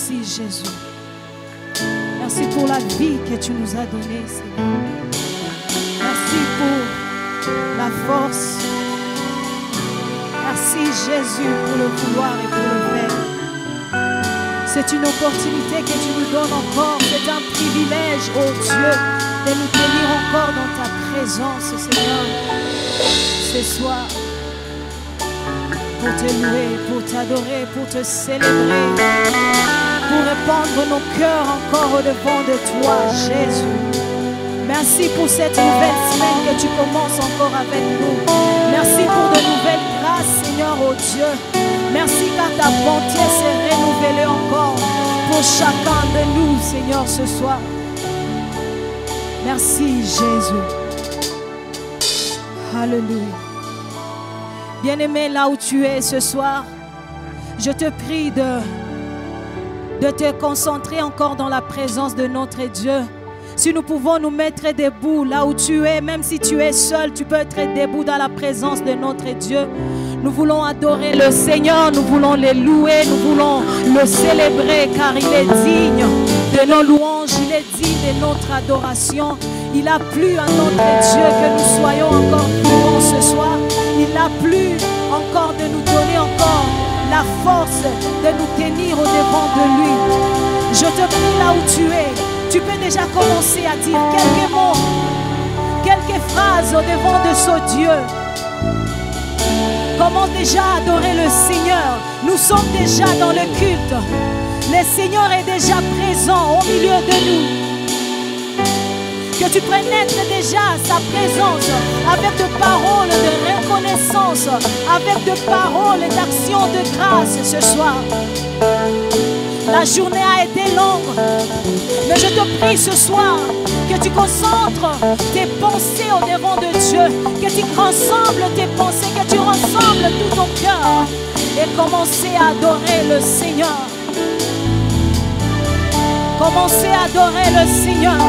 Merci Jésus. Merci pour la vie que tu nous as donnée, Seigneur. Merci pour la force. Merci Jésus pour le vouloir et pour le faire. C'est une opportunité que tu nous donnes encore. C'est un privilège, oh Dieu, de nous tenir encore dans ta présence, Seigneur, ce soir. Pour te louer, pour t'adorer, pour te célébrer, pour répandre nos cœurs encore au-devant de toi, Jésus. Merci pour cette nouvelle semaine que tu commences encore avec nous. Merci pour de nouvelles grâces, Seigneur, oh Dieu. Merci car ta bonté s'est renouvelée encore pour chacun de nous, Seigneur, ce soir. Merci, Jésus. Alléluia. Bien-aimé, là où tu es ce soir, je te prie de te concentrer encore dans la présence de notre Dieu. Si nous pouvons nous mettre debout là où tu es, même si tu es seul, tu peux être debout dans la présence de notre Dieu. Nous voulons adorer le Seigneur, nous voulons le louer, nous voulons le célébrer car il est digne de nos louanges, il est digne de notre adoration. Il a plu à notre Dieu que nous soyons encore vivants ce soir. Il a plu encore de nous donner encore la force de nous tenir au-devant de lui. Je te prie là où tu es. Tu peux déjà commencer à dire quelques mots, quelques phrases au-devant de ce Dieu. Commence déjà à adorer le Seigneur. Nous sommes déjà dans le culte. Le Seigneur est déjà présent au milieu de nous. Que tu pénètres déjà sa présence avec de paroles de reconnaissance, avec de paroles d'action de grâce ce soir. La journée a été longue, mais je te prie ce soir que tu concentres tes pensées au devant de Dieu, que tu rassembles tes pensées, que tu rassembles tout ton cœur et commencer à adorer le Seigneur. Commencez à adorer le Seigneur,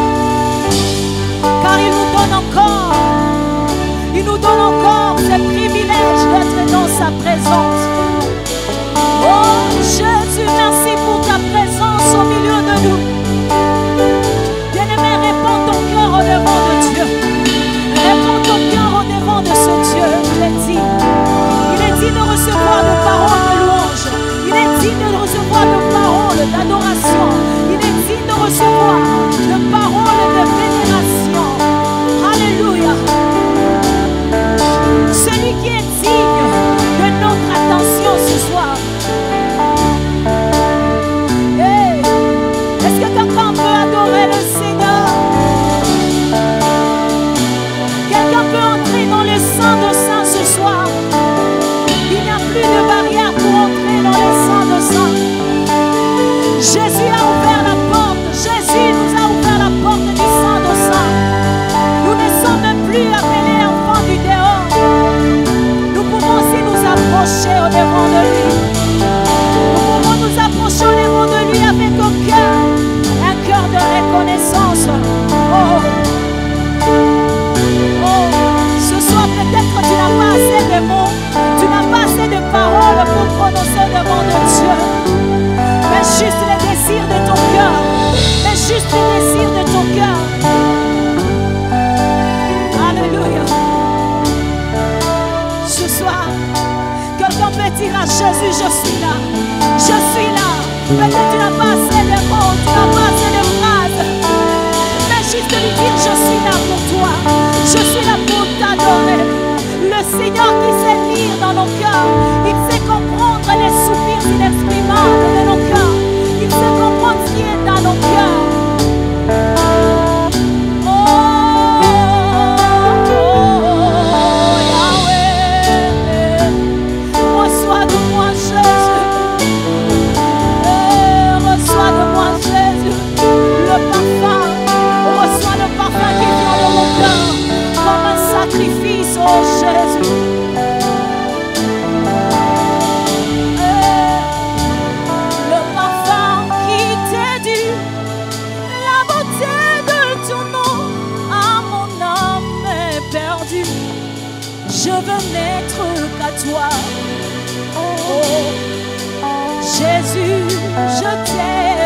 car il nous donne encore ce privilège d'être dans sa présence. Oh Jésus, merci pour ta présence au milieu de nous. Bien-aimé, répands ton cœur au devant de Dieu. Répands ton cœur au devant de ce Dieu. Il est digne de recevoir de paroles de louange. Il est digne de recevoir de paroles d'adoration. Il est digne de recevoir de paroles de vénération. Alléluia. Celui qui est digne de notre attention ce soir. Hey, est-ce que quelqu'un peut adorer le Seigneur? Quelqu'un peut entrer dans le Saint de Saints ce soir? Il n'y a plus de barrière pour entrer dans le Saint de Saints. Jésus a ouvert la porte. Jésus nous a ouvert la porte du Saint de Saints. Nous ne sommes plus appelés enfants du dehors. Nous pouvons aussi nous approcher au devant de lui. Nous pouvons nous approcher au devant de lui avec un cœur de reconnaissance. Oh, ce soir peut-être tu n'as pas assez de mots, tu n'as pas assez de paroles pour prononcer au devant de Dieu. Mais juste le désir de ton cœur, mais juste le désir de ton cœur. Alléluia. Ce soir, quelqu'un peut dire à Jésus, je suis là. Je suis là. Peut-être tu n'as pas assez de mots, tu n'as pas assez de phrases. Mais juste lui dire, je suis là pour toi. Je suis là pour t'adorer. Le Seigneur qui sait lire dans nos cœurs. Il sait comprendre les soupirs inexprimables de nos cœurs. Il sait comprendre ce qui est dans nos cœurs. Je veux n'être qu'à toi. Oh, Jésus, je t'aime.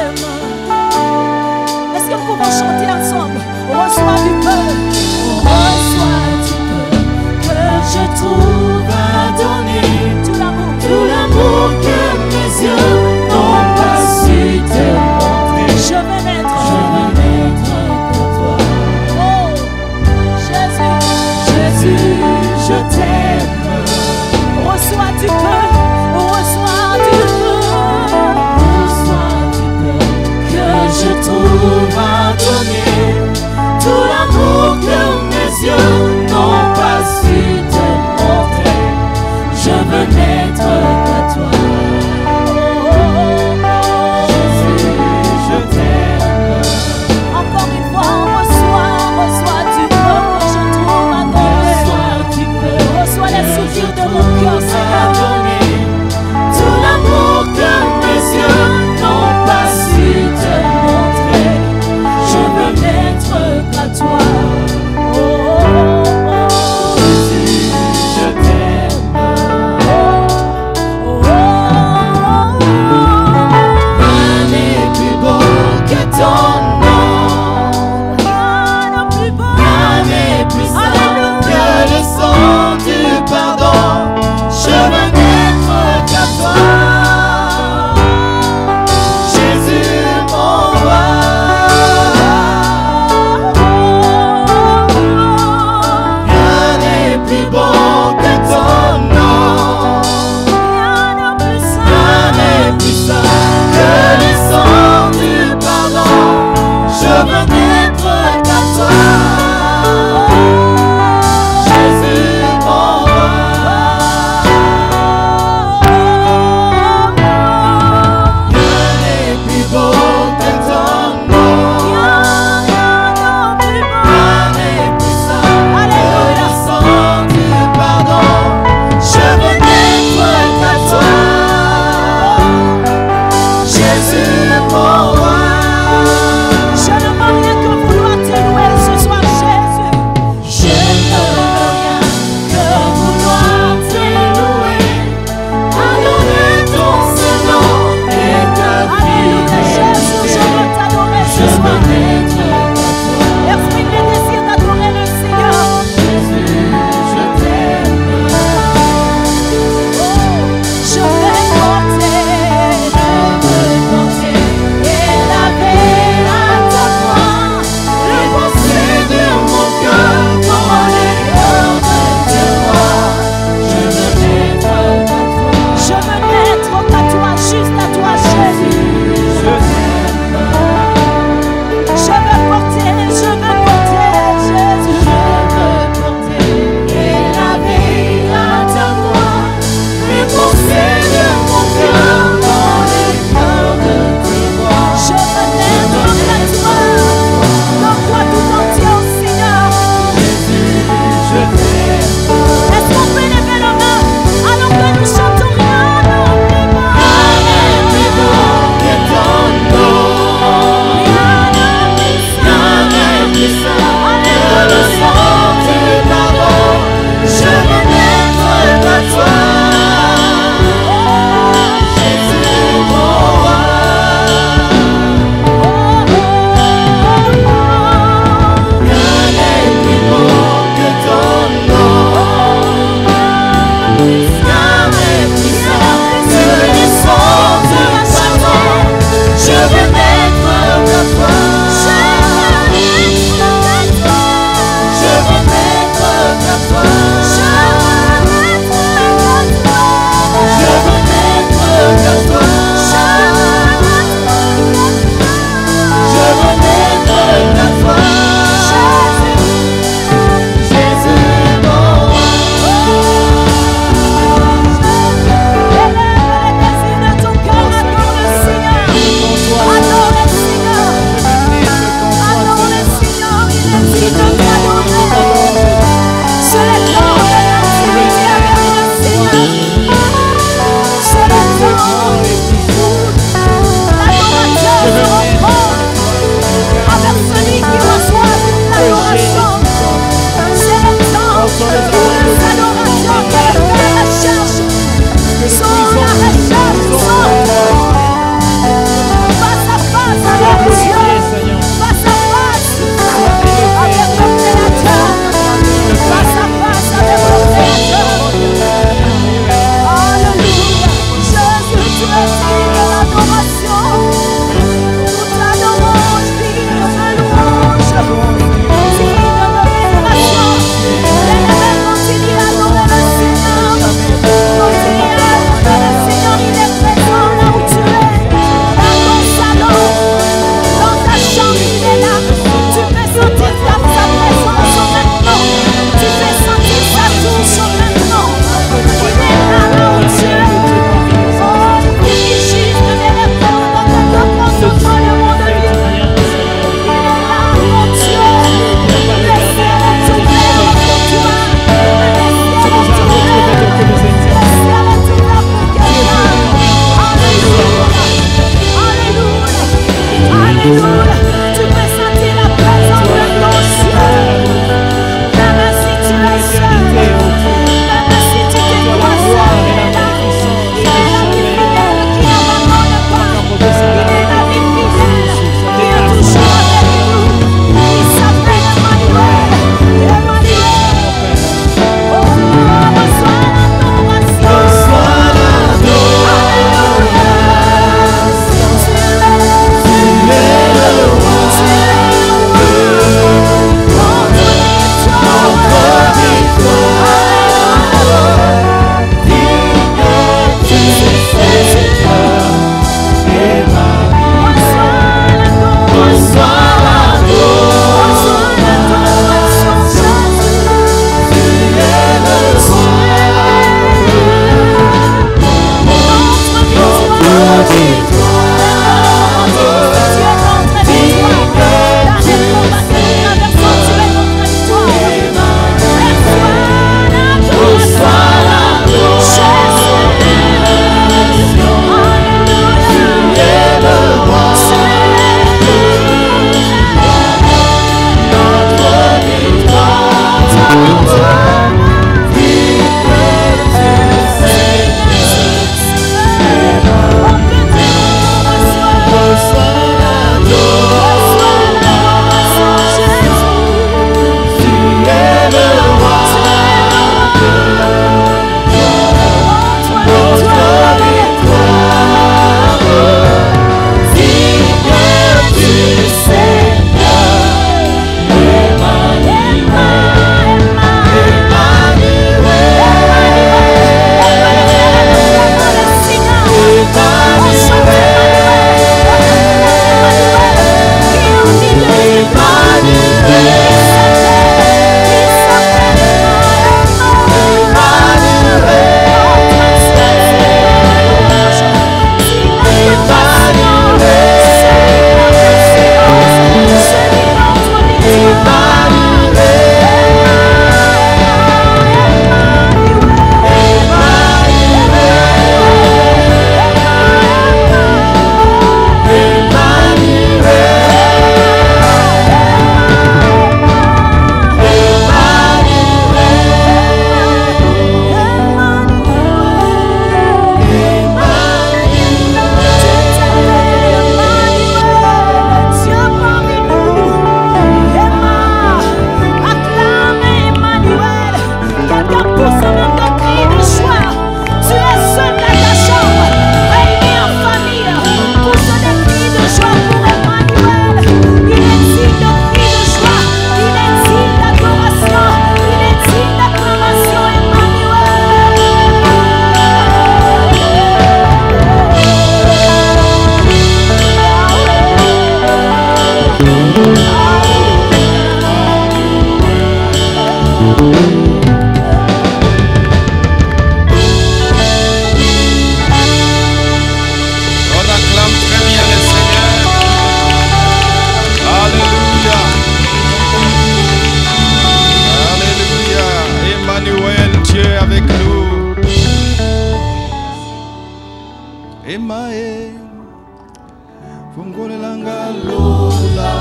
Fungolelanga lola.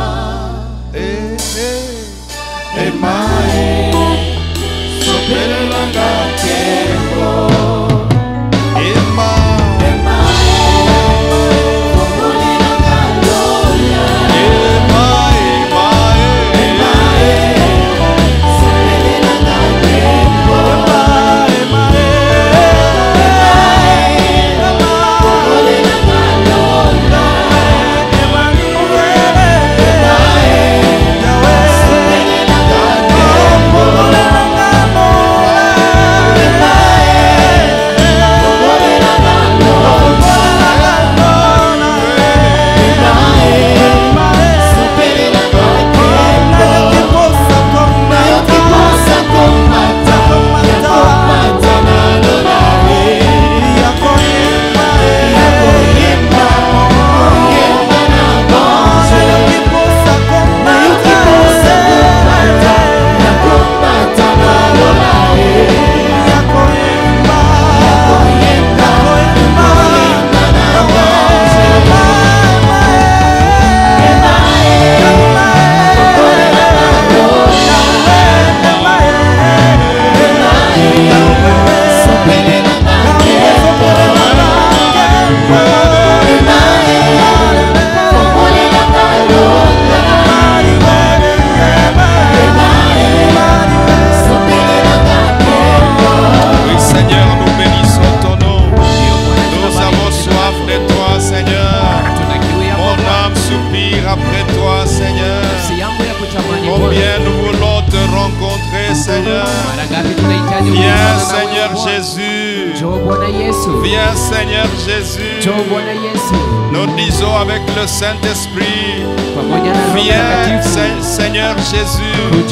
Emae. Sopelelanga kembo. Emae. Viens Seigneur Jésus. Nous disons avec le Saint-Esprit, viens Seigneur Jésus. Nous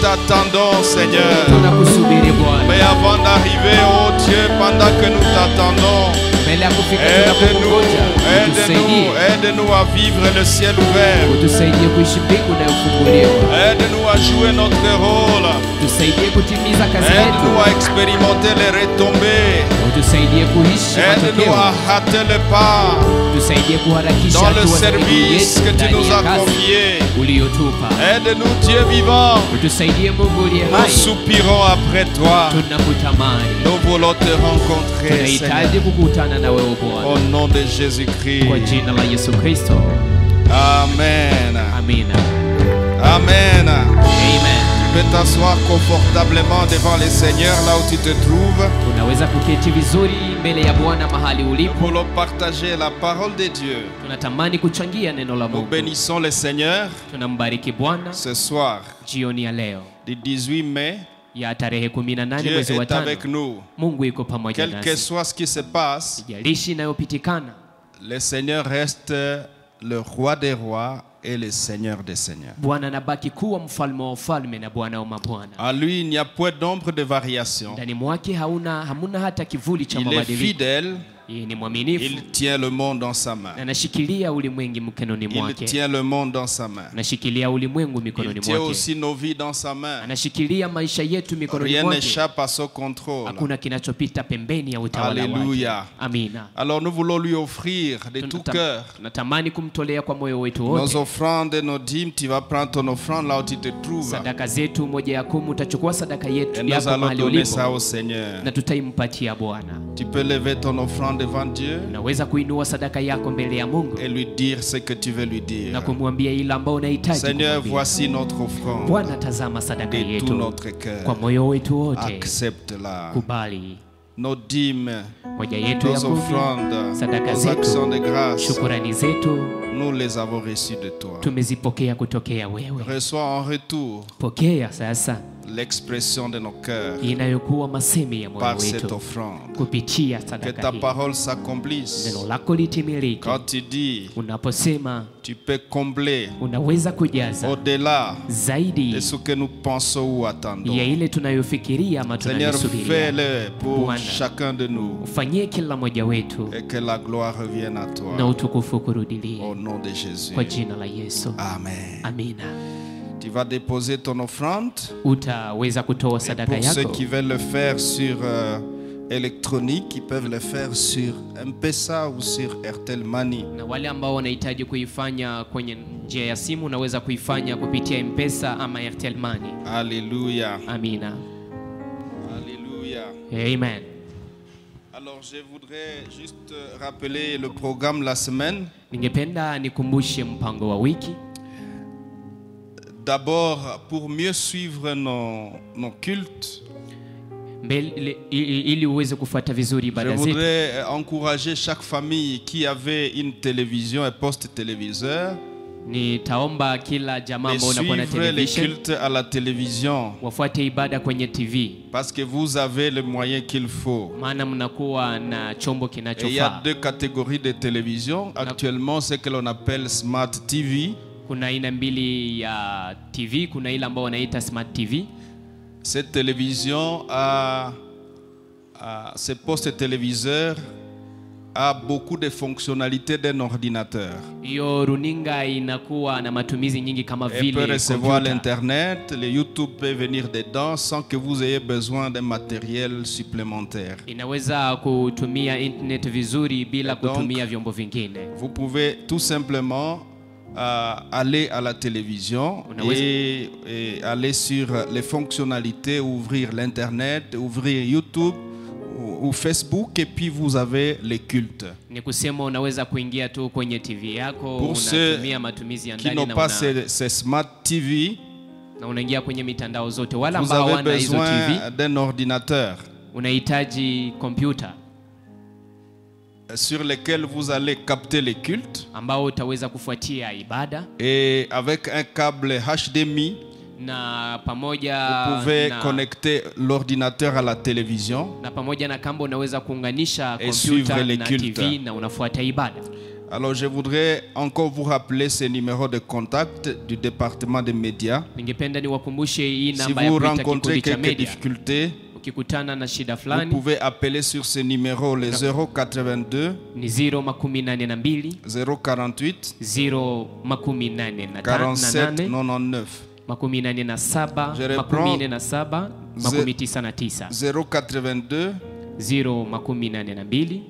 t'attendons Seigneur. Mais avant d'arriver au Dieu, pendant que nous t'attendons, aide-nous à vivre le ciel ouvert. Aide-nous à jouer notre rôle. Aide-nous à expérimenter les retombées. Aide-nous à hâter le pas dans le service que tu nous as confié. Aide-nous Dieu vivant. Nous soupirons après toi. Nous voulons te rencontrer Seigneur. Au nom de Jésus-Christ. Amen. Amen. Amen. Tu peux t'asseoir confortablement devant le Seigneur là où tu te trouves. Nous voulons partager la parole de Dieu. Nous bénissons le Seigneur ce soir du 18 mai. Dieu est avec nous. Quel que soit ce qui se passe, le Seigneur reste le roi des rois et le Seigneur des seigneurs. À lui, il n'y a point d'ombre de variation. Il est fidèle. Il tient le monde dans sa main. Il tient le monde dans sa main. Il tient aussi nos vies dans sa main. Rien n'échappe à son contrôle. Alléluia. Alors nous voulons lui offrir de tout cœur nos offrandes et nos dîmes. Tu vas prendre ton offrande là où tu te trouves. Et nous allons donner ça au Seigneur. Tu peux lever ton offrande devant Dieu et lui dire ce que tu veux lui dire. Seigneur, voici notre offrande de tout notre cœur. Accepte-la. Nos dîmes, nos offrandes, nos actions de grâce, nous les avons reçues de toi. Reçois en retour l'expression de nos cœurs par cette offrande. Que ta parole s'accomplisse. Quand tu dis, tu peux combler au-delà de ce que nous pensons ou attendons. Seigneur, fais-le pour chacun de nous et que la gloire revienne à toi. Au nom de Jésus. Amen. Tu vas déposer ton offrande. Et pour ceux qui veulent le faire sur électroniques, ils peuvent le faire sur M-Pesa ou sur Airtel Money. Na wale ambao wanahitaji kuifanya kwenye njia ya simu unaweza kuifanya kupitia M-Pesa ama Airtel Money. Alléluia. Amina. Alléluia. Amen. Alors je voudrais juste rappeler le programme la semaine. Ningependa nikumbushe mpango wa wiki. D'abord pour mieux suivre nos cultes. Ili uweze kufuata vizuri ibada zetu. Je voudrais encourager chaque famille qui avait une télévision et poste-téléviseur. Nitaomba kila jamaa ambao unakuwa na suivre les television cultes à la télévision. wafuate ibada kwenye TV. Parce que vous avez les moyens qu'il faut. Maana mnakuwa na chombo Et il y a kinachofaa. 2 catégories de télévision. Actuellement, ce que l'on appelle Smart TV. Kuna aina mbili ya TV, kuna ile ambao wanaita Smart TV. Cette télévision ce poste téléviseur a beaucoup de fonctionnalités d'un ordinateur. Hiyo runinga inakuwa na matumizi nyingi kama Elle vile peut recevoir computer. l'internet, le YouTube peut venir dedans sans que vous ayez besoin d'un matériel supplémentaire. Inaweza kutumia internet vizuri bila Donc, kutumia vyombo vingine. Vous pouvez tout simplement aller à la télévision et aller sur les fonctionnalités, ouvrir l'internet, ouvrir YouTube ou Facebook, et puis vous avez les cultes. Ni kusema unaweza kuingia tu kwenye TV yako, Pour ceux unatumia matumizi ya qui ndani n'ont na pas ces Smart TV, na unaingia kwenye mitandao zote. Wala vous ambao avez wana hizo TV besoin d'un ordinateur unahitaji kompyuta sur lequel vous allez capter les cultes, ambao utaweza kufuatia ibada, et avec un câble HDMI na pamoja vous pouvez na connecter l'ordinateur à la télévision na pamoja na kamba unaweza kuunganisha et suivre kompyuta les na cultes. TV na unafuata ibada. Alors je voudrais encore vous rappeler ce numéro de contact du département des médias. Ningependa niwakumbushe hii Si namba ya vous kuita rencontrez kikundi cha quelques media. difficultés, Ukikutana na shida vous fulani pouvez appeler sur ce numéro le 082 ni 082 048 088 47 99. 87 Je reprends. 47 99 082 082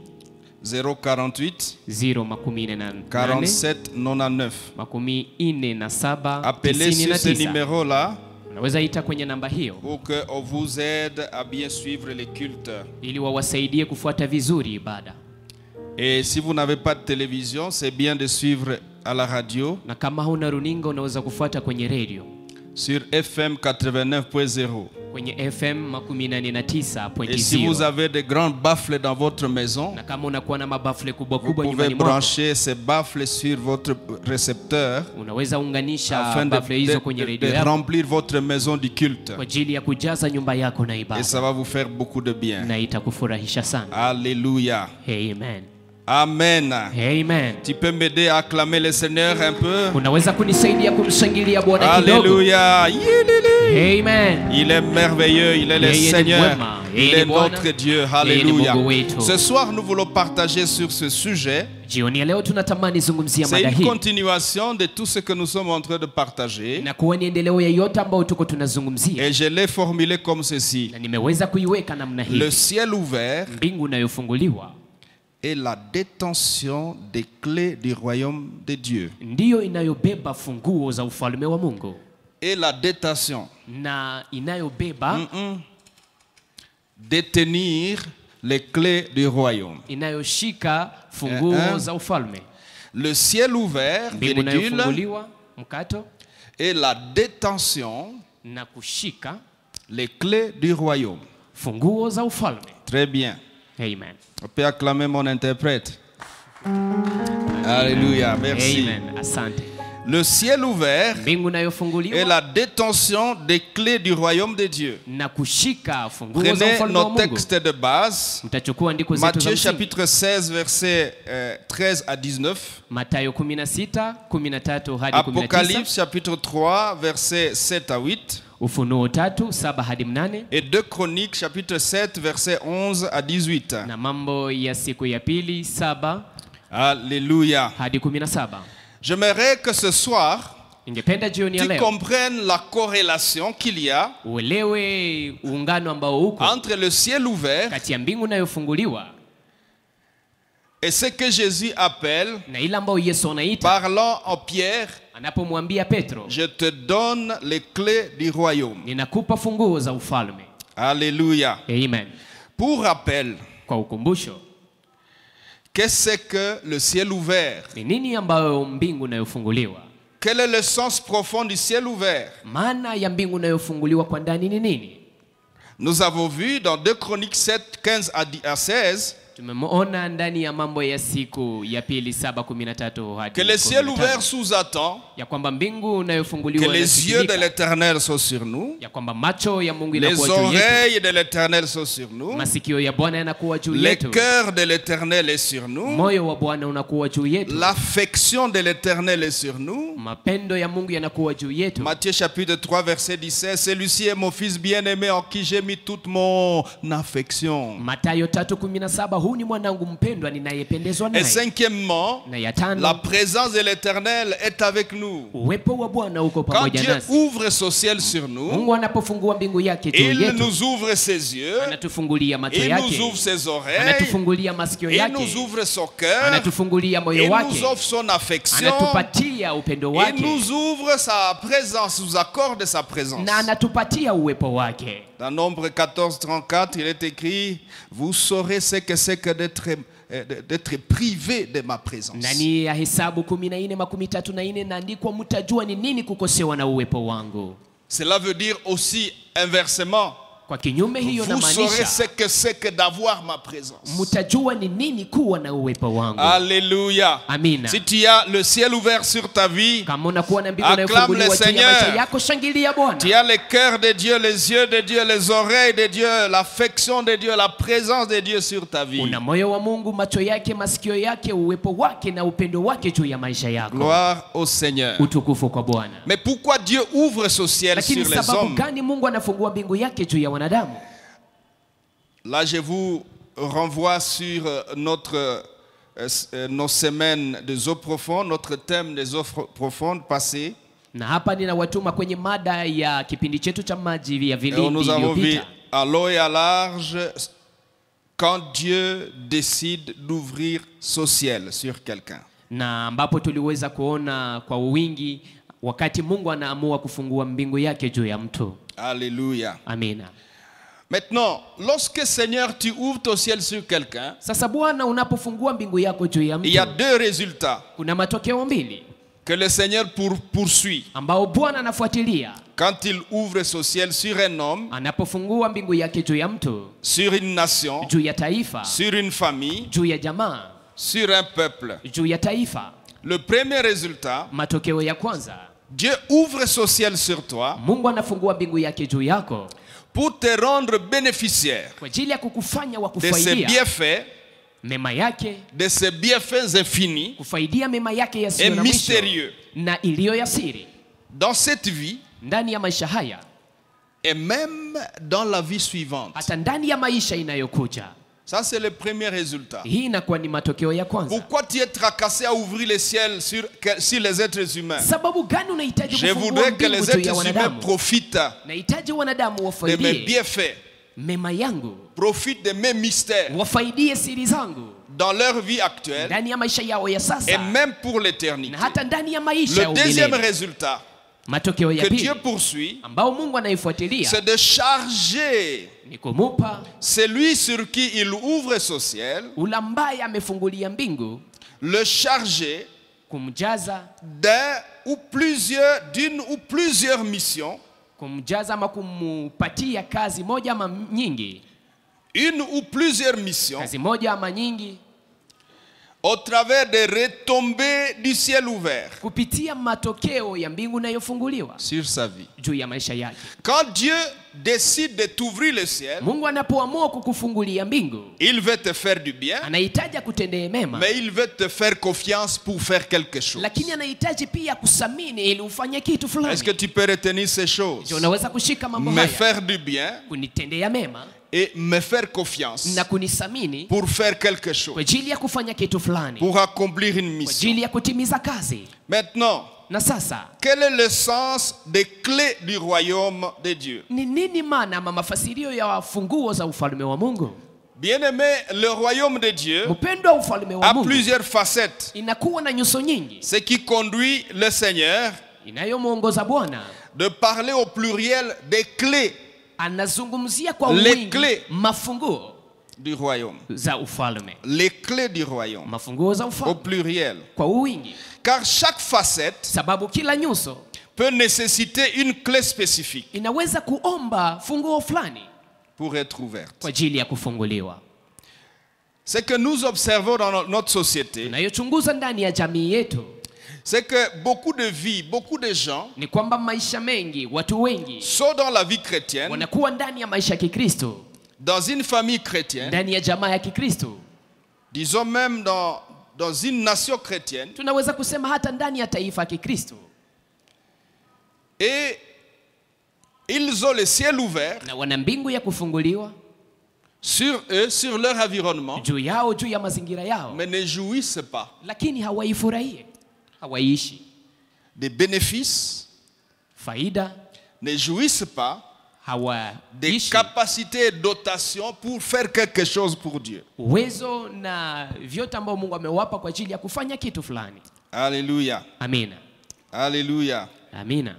048 088 47 99. 47 Appelez sur ce 99. numéro-là Unaweza ita kwenye namba hiyo pour qu'on vous aide à bien suivre les cultes. ili wawasaidie kufuata vizuri ibada. Et si vous n'avez pas de télévision, c'est bien de suivre à la radio Na kama huna runinga unaweza kufuata kwenye radio sur FM 89.0. kwenye FM Et si vous 89.0. avez de grandes baffles dans votre maison, Na kama unakuwa na mabafle kubwa vous kubwa pouvez nyumbani mwako, brancher ces baffles sur votre récepteur unaweza unganisha afin bafle hizo kwenye de radio yako remplir votre maison du culte. kwa ajili ya kujaza nyumba yako na Et ibada, ça va vous faire beaucoup de bien. na itakufurahisha sana. Alléluia. Amen. Amen. Amen. Tu peux m'aider à acclamer le Seigneur un peu? Unaweza kunisaidia kumshangilia Bwana kidogo? Alléluia. Amen. Il est merveilleux, il est le Yeye ni Seigneur, mwema, il yeye est ni Bwana, notre Dieu. yeye ni Alléluia. Mungu wetu. Ce soir, nous voulons partager sur ce sujet. Jioni ya leo tunatamani zungumzia C'est mada une hii continuation de tout ce que nous sommes en train de partager. na kuwa ni endeleo ya yote ambayo tuko tunazungumzia, Et je l'ai formulé comme ceci. na nimeweza kuiweka namna hii: Le ciel ouvert mbingu inayofunguliwa est la détention des clés du royaume de Dieu. ndiyo inayobeba funguo za ufalme wa Mungu, Et la détention, na inayobeba détenir les clés du royaume. inayoshika funguo za ufalme. Le ciel ouvert, Mbingu virgule, inayofunguliwa mkato, et la détention, na kushika les clés du royaume. funguo za ufalme. Très bien. Amen. On peut acclamer mon interprète. Alléluia, merci. Amen. Asante. Le ciel ouvert Mbingu est inayofunguliwa la détention des clés du royaume de Dieu. na kushika funguo za Prenez ufalme wa nos Mungu. textes de base. Mtachukua andiko zetu za Matthieu msingi. chapitre 16, versets 13 à 19. Mathayo 16, 13 hadi 19. Apocalypse chapitre 3, versets 7 à 8. Ufunuo 3, 7 hadi 8. Et 2 Chroniques chapitre 7, versets 11 à 18. Na Mambo ya siku ya pili 7 Alléluia. hadi 17. J'aimerais que ce soir, tu comprennes la corrélation qu'il y a entre le ciel ouvert et ce que Jésus appelle, parlant en Pierre, je te donne les clés du royaume. Alléluia. Amen. Pour rappel, qu'est-ce que le ciel ouvert? Quel est le sens profond du ciel ouvert? Nous avons vu dans 2 Chroniques 7, 15 à 16 que le ciel ouvert sous-attend que les yeux de l'Éternel soient sur nous, les oreilles de l'Éternel sont sur nous, le cœur de l'Éternel est sur nous, l'affection de l'Éternel est sur nous. Matthieu chapitre 3 verset 17, celui-ci est mon fils bien-aimé en qui j'ai mis toute mon affection. Et cinquièmement, la présence de l'Éternel est avec nous. Quand Dieu ouvre son ciel sur nous, il nous ouvre ses yeux, il nous ouvre ses oreilles, il nous ouvre son cœur, il nous offre son affection, il nous ouvre sa présence, nous accorde sa présence. Dans Nombre 14, 34, il est écrit, vous saurez ce que c'est que d'être privé de ma présence. Cela veut dire aussi inversement, vous saurez ce que c'est que d'avoir ma présence. Alléluia. Si tu as le ciel ouvert sur ta vie, acclame le Seigneur. Tu as le cœur de Dieu, les yeux de Dieu, les oreilles de Dieu, l'affection de Dieu, la présence de Dieu sur ta vie. Gloire au Seigneur. Mais pourquoi Dieu ouvre ce ciel sur les hommes? Là, je vous renvoie sur nos semaines des eaux profondes, notre thème des eaux profondes passées. Nous avons vu à l'eau et à large quand Dieu décide d'ouvrir ce ciel sur quelqu'un. Alléluia. Amen. Maintenant, lorsque Seigneur tu ouvres ton ciel sur quelqu'un, il y a deux résultats que le Seigneur poursuit. Quand il ouvre son ciel sur un homme, sur une nation, sur une famille, sur un peuple. Le premier résultat, Dieu ouvre son ciel sur toi pour te rendre bénéficiaire de ses bienfaits, de ses bienfaits infinis et mystérieux dans cette vie et même dans la vie suivante. Ça, c'est le premier résultat. Pourquoi tu es tracassé à ouvrir le ciel sur les êtres humains? Je voudrais que les êtres humains profitent de mes bienfaits, profitent de mes mystères dans leur vie actuelle et même pour l'éternité. Le deuxième résultat que Dieu poursuit, c'est de charger celui sur qui il ouvre ce ciel, le charger d'une ou plusieurs missions, une ou plusieurs missions, au travers des retombées du ciel ouvert sur sa vie. Quand Dieu décide de t'ouvrir le ciel, il veut te faire du bien, mais il veut te faire confiance pour faire quelque chose. Est-ce que tu peux retenir ces choses? Me faire du bien et me faire confiance pour faire quelque chose, pour accomplir une mission. Maintenant, Na sasa, quel est le sens des clés du royaume de Dieu? Ni nini maana ama mafasirio ya funguo za ufalme wa Mungu? Bien-aimé, le royaume de Dieu Mpendwa, ufalme wa a Mungu plusieurs facettes. inakuwa na nyuso nyingi. Ce qui conduit le Seigneur Inayomuongoza Bwana de parler au pluriel des clés, anazungumzia kwa les wingi clés mafunguo du royaume. za ufalme. Les clés du royaume Mafunguo za au ufalme pluriel. kwa wingi, Car chaque facette sababu kila nyuso peut nécessiter une clé spécifique inaweza kuomba funguo fulani pour être ouverte. kwa ajili ya kufunguliwa. Ce que nous observons dans notre société, Tunayochunguza ndani ya jamii yetu c'est que beaucoup de vies, beaucoup de gens ni kwamba maisha mengi, watu wengi sont dans la vie chrétienne, wanakuwa ndani ya maisha ya Kikristo, dans une famille chrétienne, ndani ya jamaa ya Kikristo, disons même dans une nation chrétienne, tunaweza kusema hata ndani ya taifa ya Kikristo, et ils ont le ciel ouvert na wana mbingu ya kufunguliwa sur eux, sur leur environnement, juu yao, juu ya mazingira yao, mais ne jouissent pas lakini hawaifurahie, hawaishi des bénéfices, faida, ne jouissent pas des hawaishi capacités et dotations pour faire quelque chose pour Dieu. uwezo na vyote ambao Mungu amewapa kwa ajili ya kufanya kitu fulani. Alléluia. Amina. Alléluia. Amina.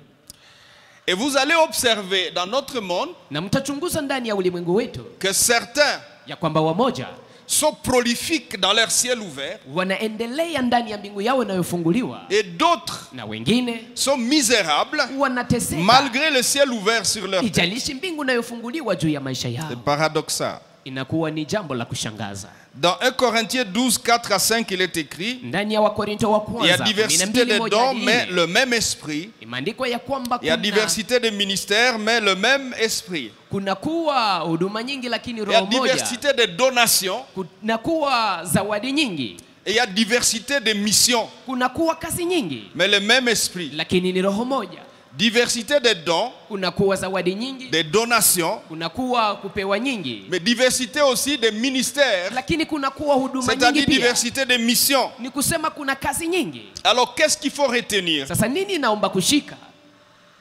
Et vous allez observer dans notre monde Na mtachunguza ndani ya ulimwengu wetu que certains ya kwamba wamoja sont prolifiques dans leur ciel ouvert wanaendelea ndani ya mbingu yao inayofunguliwa, et d'autres na wengine sont misérables wanateseka malgré le ciel ouvert sur leur tête. ijalishi mbingu inayofunguliwa juu ya maisha yao. C'est paradoxal. Inakuwa ni jambo la kushangaza. Dans 1 Corinthiens 12, 4 à 5, il est écrit, Ndani ya Wakorinto wa il y a kwanza diversité de dons, mais le même esprit. imeandikwa ya kwamba Il y a diversité de ministères, mais le même esprit. kunakuwa huduma nyingi lakini Il y a roho moja. diversité de donations, Kunakuwa zawadi nyingi, et il y a diversité de missions, kunakuwa kazi nyingi, mais le même esprit. lakini ni roho moja. Diversité de dons, Kunakuwa zawadi nyingi, de donations, kunakuwa kupewa nyingi, mais diversité aussi de ministères, lakini kunakuwa huduma nyingi c'est-à-dire pia. diversité de missions. Ni kusema kuna kazi nyingi. Alors qu'est-ce qu'il faut retenir? Sasa nini naomba kushika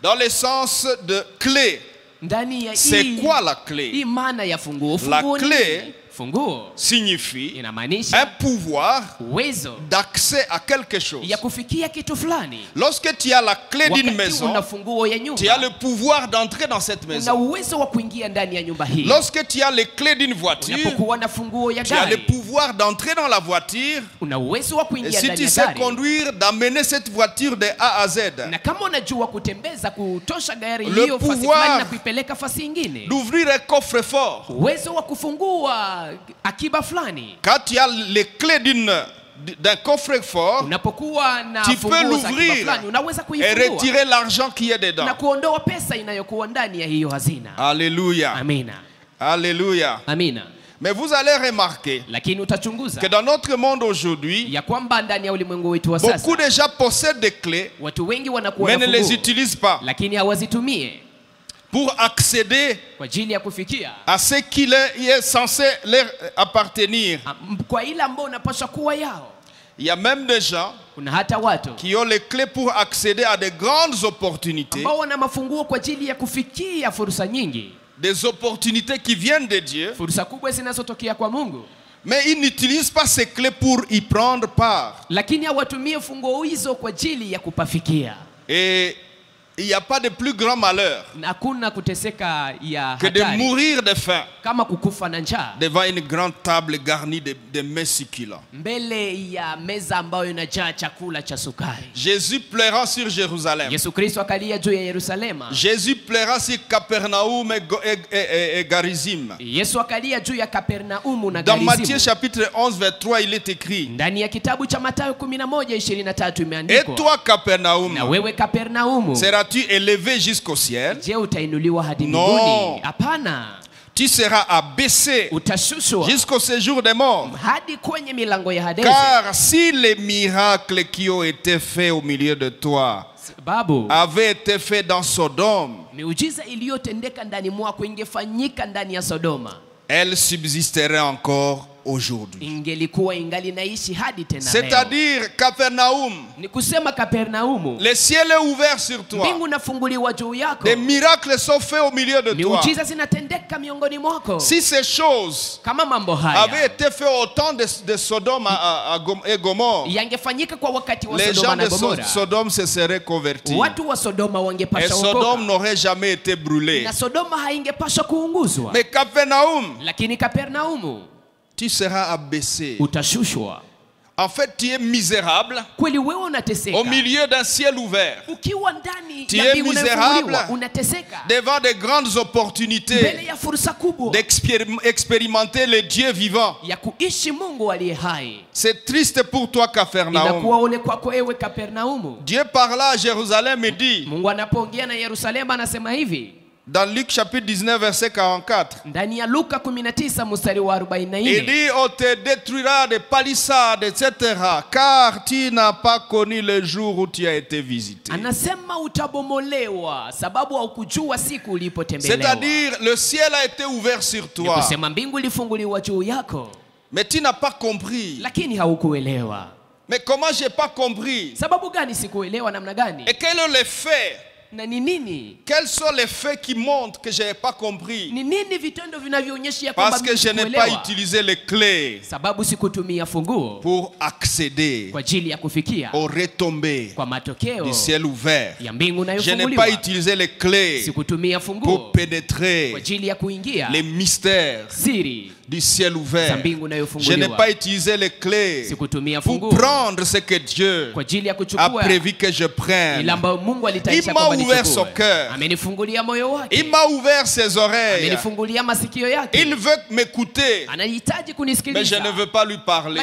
Dans le sens de clé, ndani ya c'est hii quoi la clé? hii maana ya funguo? La Funguo ni clé nini? Funguo Signifie un inamaanisha pouvoir uwezo d'accès à quelque chose. ya kufikia kitu fulani. Lorsque tu as la clé d'une Wakati maison, una funguo ya tu as nyumba, le pouvoir d'entrer dans cette una maison. uwezo wa kuingia ndani ya nyumba hii. Lorsque tu as les clés d'une voiture, Unapokuwa na funguo ya tu as le gari, pouvoir d'entrer dans la voiture. una uwezo wa Et kuingia si ndani tu ya sais gari. conduire, d'amener cette voiture de A à Z, Na kama unajua kutembeza, kutosha gari Le hiyo fasi pouvoir fulani na kuipeleka fasi nyingine, d'ouvrir un coffre-fort. uwezo wa kufungua akiba fulani. Quand tu as les clés d'un coffre-fort, Unapokuwa na tu peux funguo za akiba l'ouvrir fulani, unaweza et kuifungua retirer l'argent qui est na dedans. kuondoa pesa inayokuwa ndani ya hiyo hazina. Alléluia. Amina. Alléluia. Amina. Mais vous allez remarquer Lakini utachunguza que dans notre monde aujourd'hui, ya kwamba ndani ya ulimwengu wetu wa beaucoup sasa de gens possèdent des clés, watu wengi wanakuwa mais na ne les funguo utilisent pas lakini hawazitumie pour accéder kwa ajili ya kufikia à ce qui est censé leur appartenir. kwa ile ambayo unapaswa kuwa yao. Il y a même des gens Kuna hata watu qui ont les clés pour accéder à de grandes opportunités, ambao wana mafunguo kwa ajili ya kufikia fursa nyingi, des opportunités qui viennent de Dieu, fursa kubwa zinazotokea kwa Mungu, mais ils n'utilisent pas ces clés pour y prendre part. lakini hawatumie funguo hizo kwa ajili ya kupafikia. Et il n'y a pas de plus grand malheur Na hakuna kuteseka ya que de hatari mourir de faim kama kukufa na njaa devant une grande table garnie de mets succulents. mbele ya meza ambayo inajaa chakula cha sukari. Jésus pleura sur Jérusalem. Yesu Kristo akalia juu ya Yerusalema. Jésus pleura sur Capernaum et Garizim. Yesu akalia juu ya Kapernaumu na Dans Matthieu Garizimu. chapitre 11 vers 3, il est écrit: Ndani ya kitabu cha Mathayo 11:23 Et imeandikwa, toi Capernaum, na wewe Kapernaumu, seras-tu élevé jusqu'au ciel? je, utainuliwa hadi No. mbinguni? Hapana, Tu seras abaissé utashushwa jusqu'au séjour des morts. hadi kwenye milango ya Hadesi. Car si les miracles qui ont été faits au milieu de toi Sababu avaient été faits dans Sodome, miujiza iliyotendeka ndani mwako ingefanyika ndani ya Sodoma, elle subsisterait encore aujourd'hui. C'est-à-dire Capernaum, le ciel est ouvert sur toi. Des miracles sont faits au milieu de toi. Si ces choses avaient été faites au temps de Sodome et Gomorrhe, les gens de Sodome se seraient convertis. Et Sodome n'aurait jamais été brûlé. Mais Capernaum, tu seras abaissé. En fait, tu es misérable au milieu d'un ciel ouvert. Tu es misérable devant de grandes opportunités d'expérimenter le Dieu vivant. C'est triste pour toi, Capharnaüm. Dieu parla à Jérusalem et dit, dans Luc chapitre 19 verset 44, il dit, on te détruira des palissades, etc., car tu n'as pas connu le jour où tu as été visité. C'est-à-dire, le ciel a été ouvert sur toi, mais tu n'as pas compris. Mais comment j'ai pas compris? Et quel est l'effet? Quels sont les faits qui montrent que je n'ai pas compris? Parce que je n'ai pas utilisé les clés pour accéder aux retombées du ciel ouvert. Je n'ai pas utilisé les clés pour pénétrer les mystères du ciel ouvert. Je n'ai pas utilisé les clés pour prendre ce que Dieu a prévu que je prenne. Il m'a ouvert son cœur. Il m'a ouvert ses oreilles. Il veut m'écouter, mais je ne veux pas lui parler.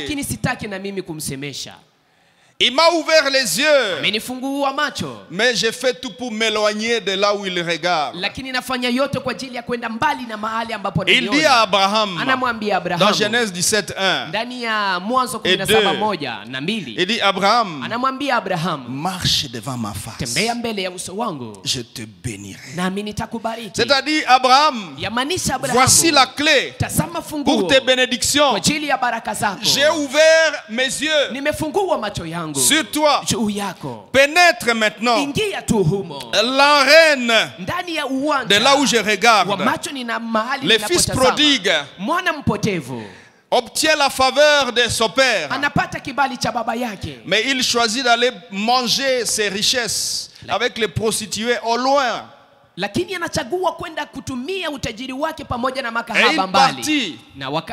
Il m'a ouvert les yeux, mais j'ai fait tout pour m'éloigner de là où il regarde. Il dit à Abraham, dans Genèse 17:1 et 2, il dit, Abraham, marche devant ma face, je te bénirai. C'est-à-dire, Abraham, voici la clé pour tes bénédictions. J'ai ouvert mes yeux sur toi. Pénètre maintenant l'arène de là où je regarde. Le fils prodigue obtient la faveur de son père, mais il choisit d'aller manger ses richesses avec les prostituées au loin. Lakini anachagua kwenda kutumia utajiri wake pamoja na makahaba mbali.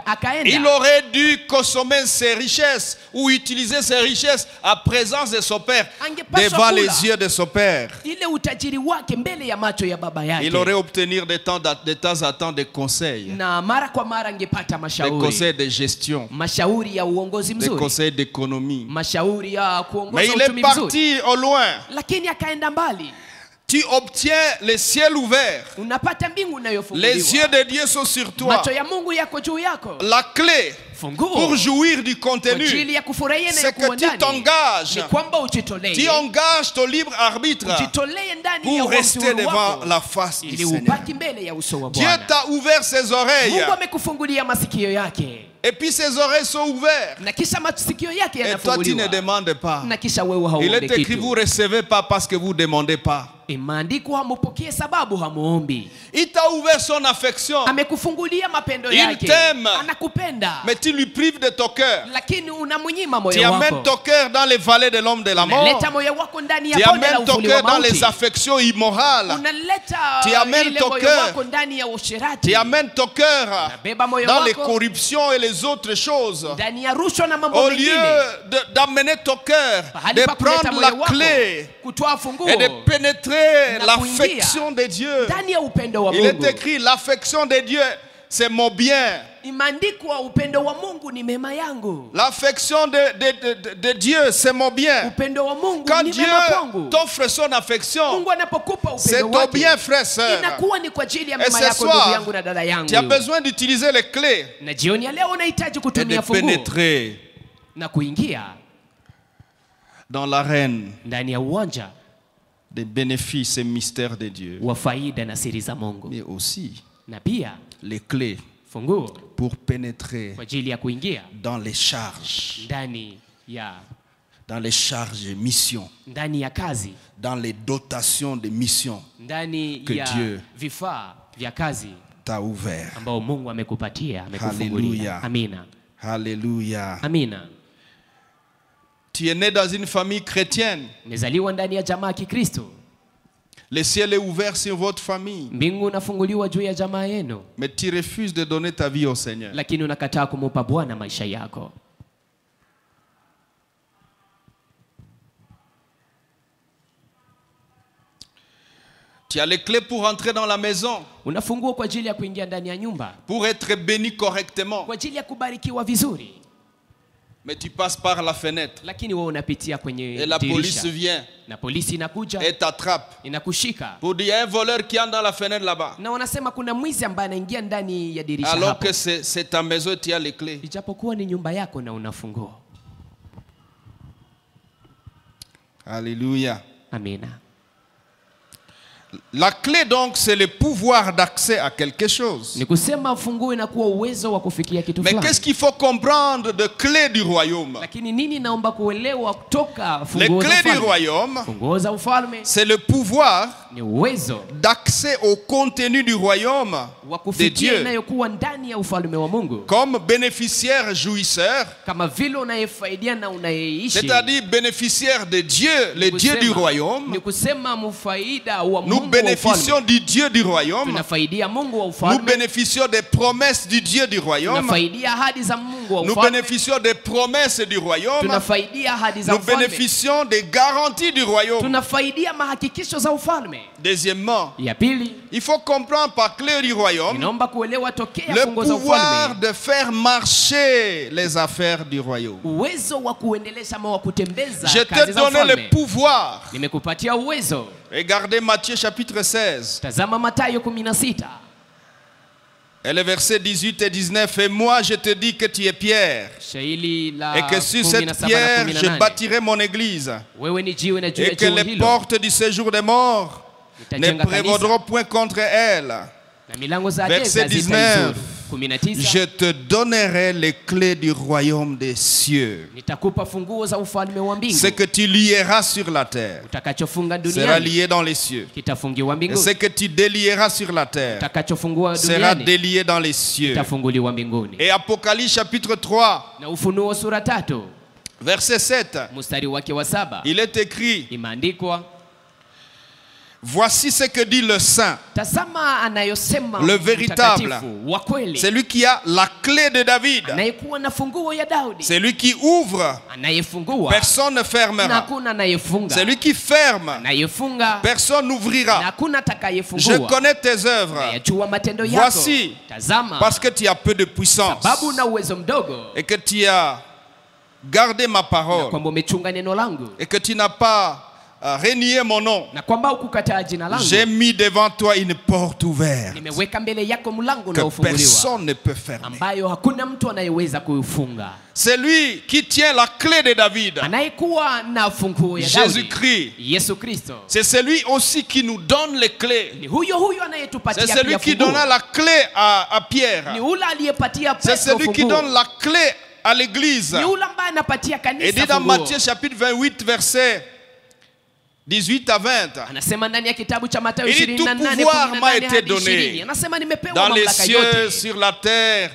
Akaenda. Il aurait dû consommer ses richesses ou utiliser ses richesses à présence de son père, devant les yeux de son père. Ile utajiri wake mbele ya macho ya baba yake. Il aurait obtenu de temps à temps des conseils. Na mara kwa mara angepata mashauri. Des conseils de gestion. Mashauri ya uongozi mzuri. Des conseils d'économie. Mashauri ya kuongoza uchumi mzuri. Mais il est parti au loin. Lakini akaenda mbali. Tu obtiens le ciel ouvert. Les yeux de Dieu sont sur toi. La clé pour jouir du contenu, c'est que tu t'engages. Tu engages ton libre arbitre pour rester devant la face du Seigneur. Dieu t'a ouvert ses oreilles. Et puis ses oreilles sont ouvertes. Et toi tu ne demandes pas. Il est écrit, vous ne recevez pas parce que vous ne demandez pas. Il t'a ouvert son affection. Il t'aime. Mais tu lui prives de ton cœur. Tu amènes ton cœur dans les vallées de l'homme de la mort. Tu amènes ton cœur dans les affections immorales. Tu amènes ton cœur. Tu amènes ton cœur dans les corruptions et les autres choses. Au lieu d'amener ton cœur, de prendre la clé et de pénétrer l'affection de Dieu. Il est écrit, l'affection de Dieu, c'est mon bien. L'affection de Dieu, c'est mon bien. Quand Dieu t'offre son affection, c'est ton bien, frère, sœur. Et ce soir, tu as besoin d'utiliser les clés et de pénétrer dans l'arène des bénéfices et mystères de Dieu. Mais aussi les clés pour pénétrer dans les charges. Dans les charges de mission. Dans les dotations de mission que Dieu t'a ouvert. Alléluia. Alléluia. Tu es né dans une famille chrétienne. Le ciel est ouvert sur votre famille. Mais tu refuses de donner ta vie au Seigneur. Tu as les clés pour entrer dans la maison. Pour être béni correctement. Mais tu passes par la fenêtre. Et la police vient. Et t'attrape. Pour dire, il y a un voleur qui entre dans la fenêtre là-bas. Alors que c'est ta maison et tu as les clés. Alléluia. Amen. La clé donc c'est le pouvoir d'accès à quelque chose. Mais qu'est-ce qu'il faut comprendre de clé du royaume? Les clés du royaume, c'est le pouvoir d'accès au contenu du royaume de Dieu. Comme bénéficiaire jouisseur, c'est-à-dire bénéficiaire de Dieu, le Dieu du royaume. Nous bénéficions du Dieu du royaume. Nous bénéficions des promesses du Dieu du royaume. Nous bénéficions des promesses du royaume. Nous bénéficions des garanties du royaume. Deuxièmement, il faut comprendre par clé du royaume le pouvoir de faire marcher les affaires du royaume. Je te donne le pouvoir. Regardez Matthieu chapitre 16. Et le verset 18 et 19. Et moi je te dis que tu es Pierre. Et que sur cette pierre je bâtirai mon église. Et que les portes du séjour des morts ne prévaudront point contre elle. Verset 19. Je te donnerai les clés du royaume des cieux. Ce que tu lieras sur la terre sera lié dans les cieux. Et ce que tu délieras sur la terre sera délié dans les cieux. Et Apocalypse chapitre 3 verset 7, il est écrit: voici ce que dit le saint, le véritable, c'est lui qui a la clé de David. C'est lui qui ouvre, personne ne fermera. C'est lui qui ferme, personne n'ouvrira. Je connais tes œuvres. Voici, parce que tu as peu de puissance et que tu as gardé ma parole et que tu n'as pas renier mon nom, j'ai mis devant toi une porte ouverte que personne ne peut fermer. C'est lui qui tient la clé de David, Jésus-Christ. C'est celui aussi qui nous donne les clés. C'est celui qui donna la clé à Pierre. C'est celui qui donne la clé à l'église. Et dit dans Matthieu chapitre 28 verset 18 à 20. Il dit, tout pouvoir m'a été donné dans les cieux, sur la terre.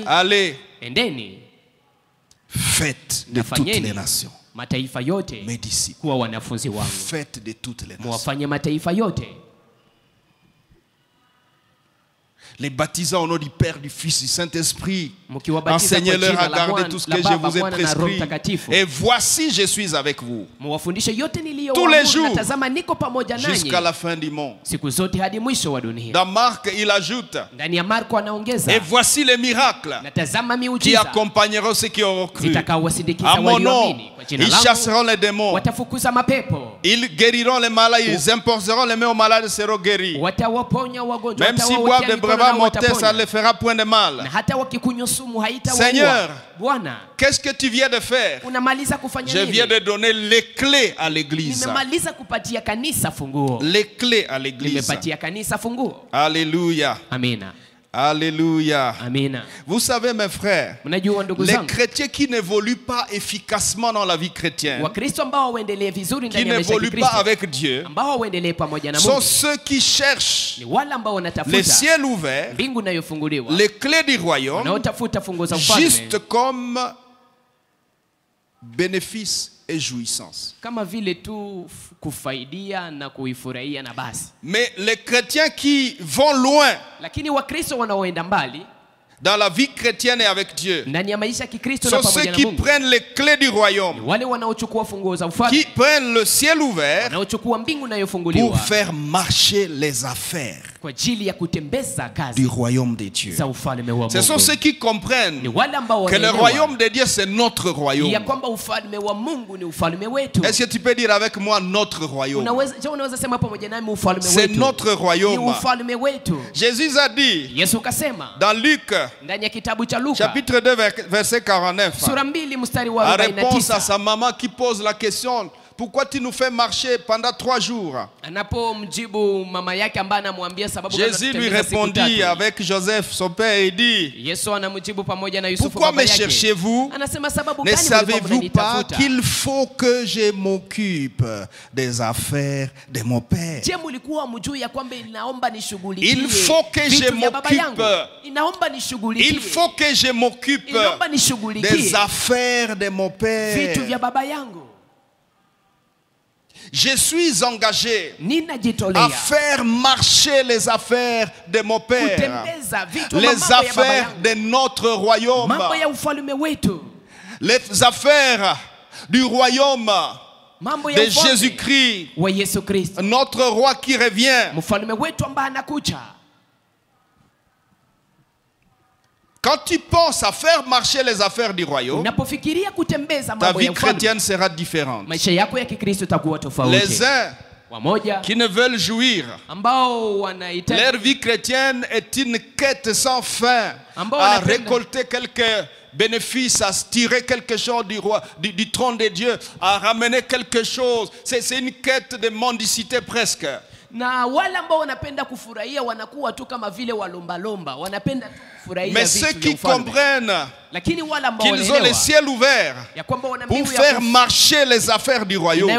Allez, faites de toutes les nations mes disciples. Faites de toutes les nations. Les baptisants au nom du Père, du Fils, du Saint-Esprit. Enseignez-leur à garder tout ce que je vous ai prescrit. Et voici, je suis avec vous tous les jours jusqu'à la fin du monde. Dans Marc, il ajoute: et voici les miracles qui accompagneront ceux qui auront cru. À mon nom, ils chasseront les démons. Ils guériront les malades. Ils imposeront les mains aux malades et seront guéris. Même s'ils boivent des breuvages mortels, ça ne les fera point de mal. Seigneur, qu'est-ce que tu viens de faire? Je viens de donner les clés à l'église. Les clés à l'église. Alléluia. Amen. Alléluia. Amina. Vous savez mes frères, les chrétiens qui n'évoluent pas efficacement dans la vie chrétienne, qui n'évoluent pas avec Dieu, sont ceux qui cherchent les ciels ouverts, les clés du royaume, juste comme bénéfice et jouissance. Mais les chrétiens qui vont loin dans la vie chrétienne et avec Dieu sont ceux qui prennent les clés du royaume, qui prennent le ciel ouvert pour faire marcher les affaires du royaume de Dieu. Ce sont ceux qui comprennent que le royaume de Dieu c'est notre royaume. Est-ce que tu peux dire avec moi notre royaume? C'est notre royaume. Jésus a dit dans Luc chapitre 2 verset 49, en réponse à sa maman qui pose la question: pourquoi tu nous fais marcher pendant 3 jours? Jésus lui répondit avec Joseph son père et dit: pourquoi me cherchez-vous? Ne savez-vous pas qu'il faut que je m'occupe des affaires de mon père? Il faut que je m'occupe des affaires de mon père. Je suis engagé à faire marcher les affaires de mon Père, les affaires de notre royaume, les affaires du royaume de Jésus-Christ, notre roi qui revient. Quand tu penses à faire marcher les affaires du royaume, ta vie chrétienne sera différente. Les uns qui ne veulent jouir, leur vie chrétienne est une quête sans fin, à récolter quelques bénéfices, à tirer quelque chose du trône de Dieu, à ramener quelque chose. C'est une quête de mendicité presque. Mais ceux qui comprennent qu'ils ont les ciels ouverts pour faire marcher les affaires du royaume,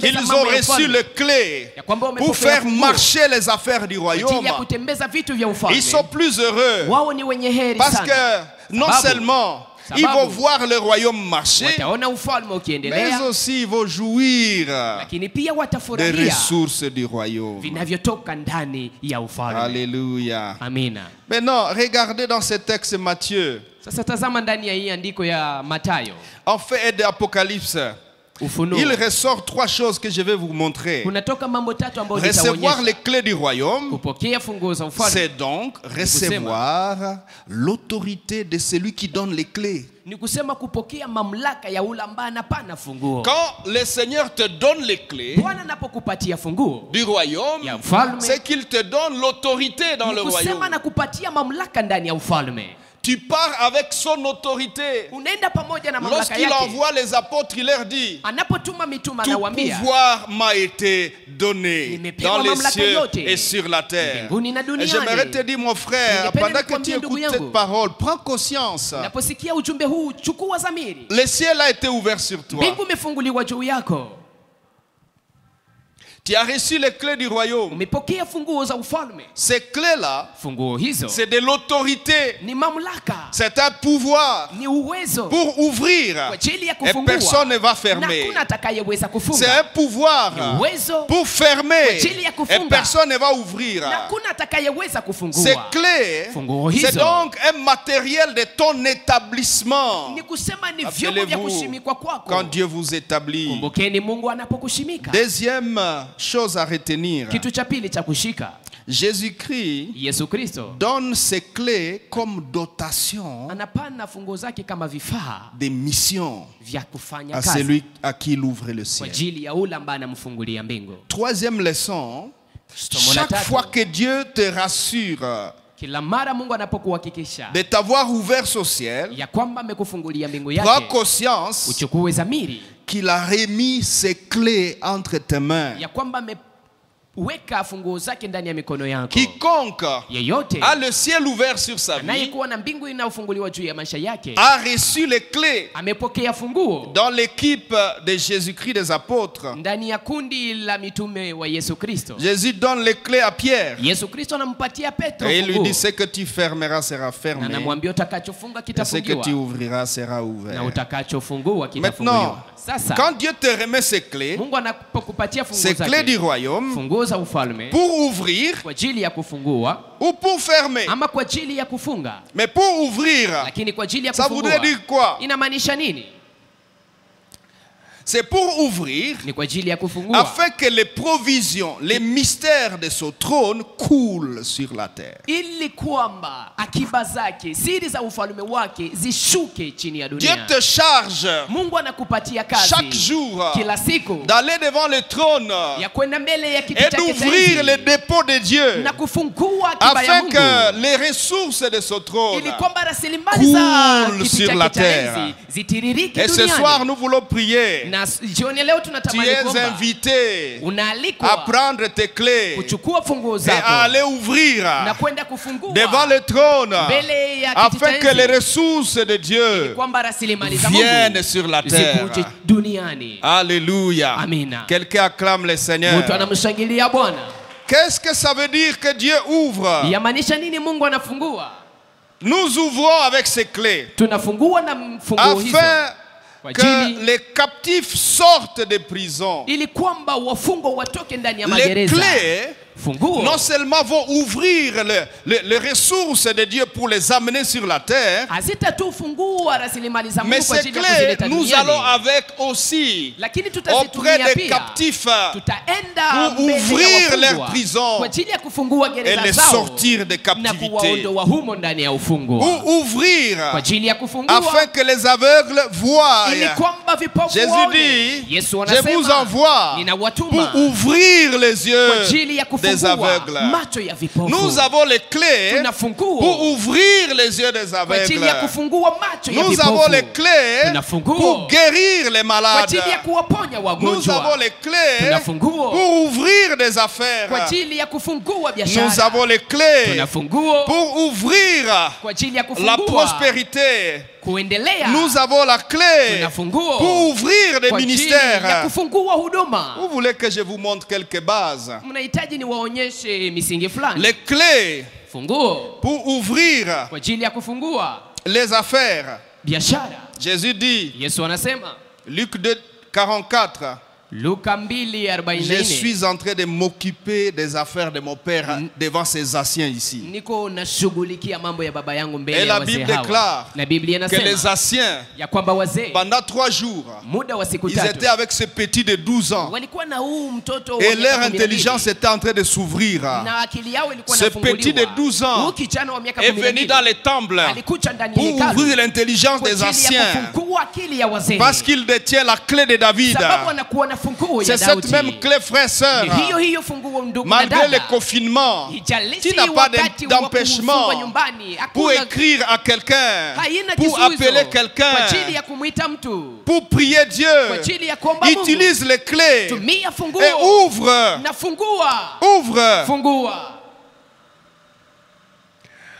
qu'ils ont reçu les clés pour faire marcher les affaires du royaume, ils sont plus heureux parce que non seulement ils vont voir le royaume marcher, mais aussi ils vont jouir des ressources du royaume. Alléluia. Maintenant, regardez dans ce texte Matthieu. En fait, d'Apocalypse, il ressort 3 choses que je vais vous montrer. Recevoir les clés du royaume, c'est donc recevoir l'autorité de celui qui donne les clés. Quand le Seigneur te donne les clés du royaume, c'est qu'il te donne l'autorité dans le royaume. Tu pars avec son autorité. Lorsqu'il envoie les apôtres, il leur dit: tout pouvoir m'a été donné dans les cieux et sur la terre. Et j'aimerais te dire, mon frère, pendant que tu écoutes cette parole, prends conscience. Le ciel a été ouvert sur toi. Tu as reçu les clés du royaume. Ces clés-là, c'est de l'autorité. C'est un pouvoir pour ouvrir et personne ne va fermer. C'est un pouvoir pour fermer et personne ne va ouvrir. Ces clés, c'est donc un matériel de ton établissement. Rappelez-vous, quand Dieu vous établit. Deuxième chose à retenir, Jésus-Christ donne ses clés comme dotation des missions à celui à qui il ouvre le ciel. Troisième leçon, chaque fois que Dieu te rassure de t'avoir ouvert au ciel, prends conscience qu'il a remis ses clés entre tes mains. weka funguo zake ndani ya mikono yako. Quiconque yeyote a le ciel ouvert sur sa vie anayekuwa na mbingu inayofunguliwa juu ya maisha yake a reçu les clés amepokea funguo dans l'équipe de Jésus-Christ des apôtres. ndani ya kundi la mitume wa Yesu Kristo. Jésus donne les clés à Pierre. Yesu Kristo anampatia Petro et il lui funguo. dit, ce que tu fermeras sera fermé, Na anamwambia utakachofunga et ce que kitafungiwa tu ouvriras sera ouvert. na utakachofungua Maintenant, kitafunguliwa. Sasa quand Dieu te remet ces clés, Mungu anapokupatia funguo ces clés du zake, royaume, funguo za ufalme pour ouvrir kwa ajili ya kufungua ou pour fermer, ama kwa ajili ya kufunga, mais pour ouvrir, lakini kwa ajili ya ça kufungua voudrait dire quoi? inamaanisha nini? C'est pour ouvrir Ni kwa ajili ya kufungua afin que les provisions, les mystères de son trône coulent sur la terre. ili kwamba akiba zake, siri za ufalme wake zishuke chini ya Dieu dunia. te charge Mungu anakupatia chaque kazi jour kila siku d'aller devant le trône ya kwenda mbele ya kiti et chake cha d'ouvrir enzi les dépôts de Dieu na kufungua akiba ya afin Mungu que les ressources de son trône. ili kwamba rasilimali za coulent kiti sur chake la cha terre. enzi zitiririke Et ce soir, duniani. nous voulons prier. Na jioni leo Tu tunatamani es kwamba invité à unaalikwa prendre tes clés kuchukua funguo et à zako aller ouvrir na kwenda kufungua devant le trône mbele ya kiti afin cha que les enzi ressources de Dieu kwamba rasilimali za viennent Mungu sur la terre. zikuje duniani. Alléluia. Amina. Quelqu'un acclame le Seigneur. Mtu anamshangilia Bwana. Qu'est-ce que ça veut dire que Dieu ouvre? Yamaanisha nini Mungu anafungua? Nous ouvrons avec ces clés Tunafungua na funguo hizo afin kwa que ajili les captifs sortent des prisons. ili kwamba wafungwa watoke ndani ya Les magereza. clés Funguo non seulement vont ouvrir les ressources de Dieu pour les amener sur la terre, hazita tu fungua rasilimali za mais Mungu kwa ces ajili ya clés, kuzileta nous duniani, allons avec aussi lakini auprès tutazitumia des pia, captifs tutaenda pour mbele ya ouvrir wafungwa leurs prisons kwa ajili ya kufungua et gereza les zao sortir de na captivité. kuwaondoa humo ndani ya ufungwa, Pour ouvrir kwa ajili ya kufungua afin que les aveugles voient. ili kwamba vipofu Jésus waone. dit, Yesu je anasema, vous envoie ninawatuma pour ouvrir les kwa yeux ajili ya des kufungua aveugles. macho ya vipofu. Nous avons les clés Tuna funguo pour ouvrir les yeux des kwa ajili ya aveugles. kufungua macho ya Nous vipofu. avons les clés Tuna funguo pour guérir les kwa malades. ajili ya kuwaponya Nous wagonjwa. avons les clés Tuna funguo pour ouvrir des kwa affaires. ajili ya kufungua Nous biashara. avons les clés Tuna funguo pour ouvrir kwa ajili ya la kufungua prospérité. kuendelea. Nous avons la clé Tuna funguo pour ouvrir des kwa ajili ya ministères. kufungua huduma. Vous voulez que je vous montre quelques bases? Mnahitaji niwaonyeshe misingi fulani. Les clés Funguo pour ouvrir kwa ajili ya kufungua les affaires. biashara. Jésus dit, Yesu anasema Luc 2:44, Luka je 2:44, suis en train de m'occuper des affaires de mon père devant ces anciens ici. niko nashughulikia mambo ya baba yangu mbele Et ya la wazee Bible hawa. déclare Na Biblia que les inasema anciens, ya kwamba wazee pendant 3 jours, muda wa siku ils tatu étaient avec ce petit de 12 ans. walikuwa na huu mtoto wa Et miaka leur 12, intelligence était en train de s'ouvrir. na akili yao ilikuwa Ce petit de 12 ans Huyu kijana wa miaka est venu dans 12 les temples alikuja ndani ya pour hekalu ouvrir l'intelligence kwa des ajili ya anciens. kufungua akili ya wazee, Parce qu'il détient la clé de David. sababu anakuwa na funguo ya C'est cette Daudi. même clé, frères et sœurs. Ni hiyo hiyo funguo ndugu na Malgré le dada. confinement, Ijalishi tu n'as pas wakati wa d'empêchement kufungwa nyumbani, pour hakuna écrire à quelqu'un, haina pour kizuizo appeler kwa quelqu'un, ajili ya kumwita mtu, pour prier kwa Dieu. ajili ya kuomba Mungu. Utilise les clés Tumia funguo et ouvre. na fungua. Ouvre. Fungua.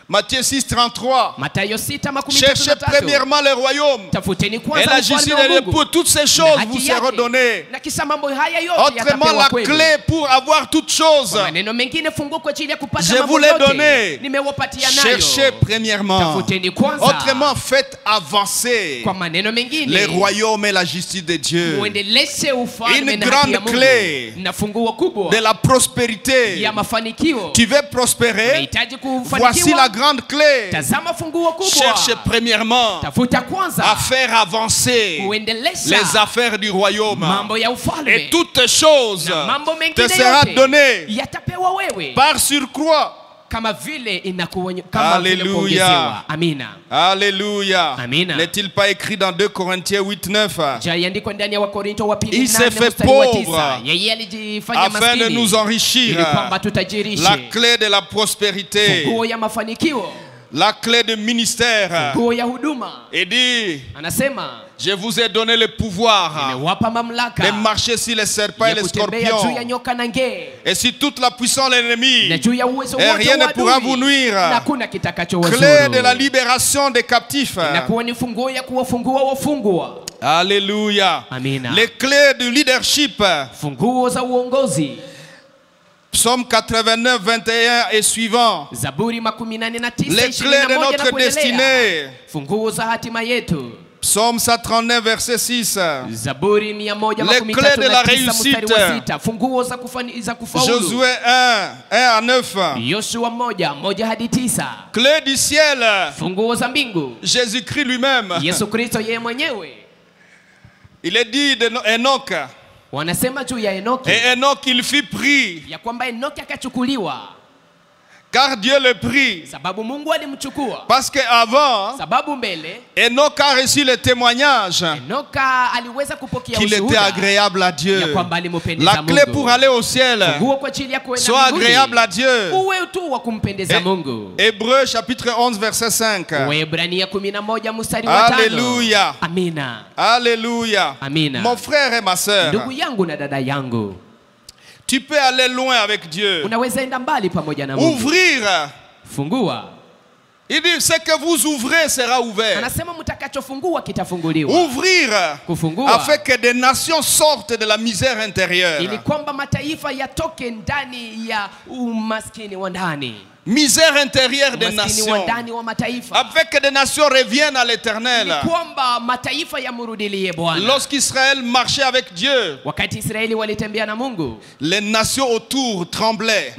Matthieu 6:33. Mathayo 6:33. Cherchez premièrement le royaume Tafuteni et kwanza la ufalme justice wa de Mungu. pour toutes ces Na choses haki vous seront yake. données. Na kisha mambo haya yote Autrement, yatapewa la kwenu. clé pour avoir toutes choses, Kwa maneno mengine, funguo kwa ajili ya kupata je mambo vous l'ai yote donné. nimewapatia nayo. Cherchez premièrement. Tafuteni kwanza. Autrement, faites avancer Kwa maneno mengine, les royaumes et la justice de Dieu. muendeleshe ufalme Une na haki ya grande Mungu. clé Na funguo kubwa de la prospérité. ya mafanikio. Tu veux prospérer? Unahitaji kufanikiwa? Voici la grande clé. Tazama funguo kubwa. Cherchez premièrement Tafuta kwanza à faire avancer kuendelesha les affaires du royaume. mambo ya ufalme. Et toutes choses Na mambo te mengine sera yote donné yatapewa wewe par surcroît. kama vile kama vile Alléluia. kuongezewa. Amina. Alléluia. Amina. N'est-il pas écrit dans 2 Corinthiens 8:9 Jaiandikwa ndani ya Wakorinto wa pili Il s'est 8 fait mstari wa pauvre 9. Yeye alijifanya afin de maskini nous enrichir. ili kwamba tutajirishe. La clé de la prospérité, Funguo ya mafanikio, la clé de ministère. funguo ya huduma. Et dit, Anasema Je vous ai donné le pouvoir de marcher sur les serpents et les scorpions et sur toute la puissance de l'ennemi. Et rien ne pourra vous nuire. Clé de la libération des captifs. Alléluia. Les clés du leadership. Psaume 89, 21 et suivant. Les clés de notre destinée. Psaume 139, verset 6. Les clés de la réussite. Josué 1, 1 à 9. Clé du ciel. Jésus-Christ lui-même. Il est dit d'Enoch. Et Enoch, il fut pris. Car Dieu le prit. Parce qu'avant, Enoch a reçu le témoignage qu'il était agréable à Dieu. La clé pour aller au ciel, soit agréable à Dieu. Hébreux chapitre 11 verset 5. Alléluia. Alléluia. Mon frère et ma soeur, tu peux aller loin avec Dieu. Ouvrir. Il dit, ce que vous ouvrez sera ouvert. Ouvrir afin que des nations sortent de la misère intérieure. Misère intérieure des nations. Afin que des nations reviennent à l'Éternel. Lorsqu'Israël marchait avec Dieu, les nations autour tremblaient.